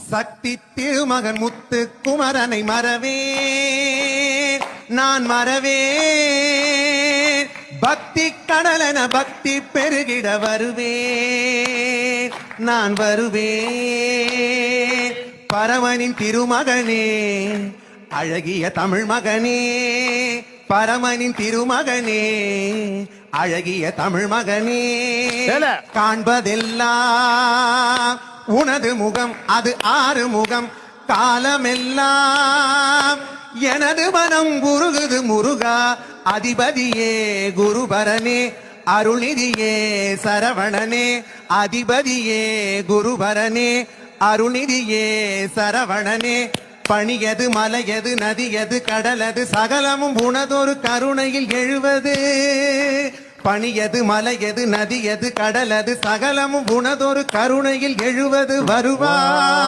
சக்தி திருமகன் முத்து குமரனை மறவே நான் மறவே பக்தி கடலென பக்தி பெருகிட வருவே நான் வருவே பரமனின் திருமகனே அழகிய தமிழ் மகனே பரமனின் திருமகனே அழகிய தமிழ் மகனே காண்பதெல்லாம் உனது முகம் அது ஆறு முகம் காலமெல்லாம் எனது மனம் குருகுது முருகா அதிபதியே குருபரனே அருள்நிதியே சரவணனே அதிபதியே குருபரனே அருள்நிதியே சரவணனே பணியது மலையது நதியது கடலது சகலமும் உனதொரு கருணையில் எழுவது பணியது மலையது நதியது கடலது சகலமும் உனதொரு கருணையில் எழுவது வருவா